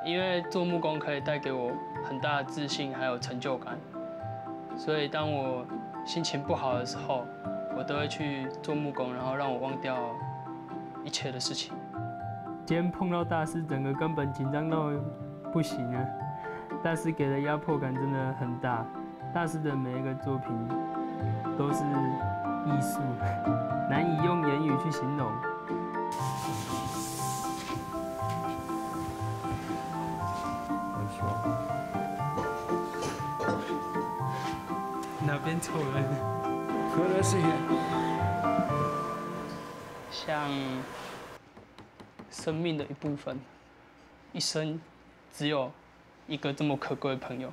因为做木工可以带给我很大的自信还有成就感，所以当我心情不好的时候，我都会去做木工，然后让我忘掉一切的事情。今天碰到大师，整个根本紧张到不行啊！大师给的压迫感真的很大，大师的每一个作品都是艺术，难以用言语去形容。哪边臭人？喝的是像生命的一部分，一生只有一个这么可贵的朋友。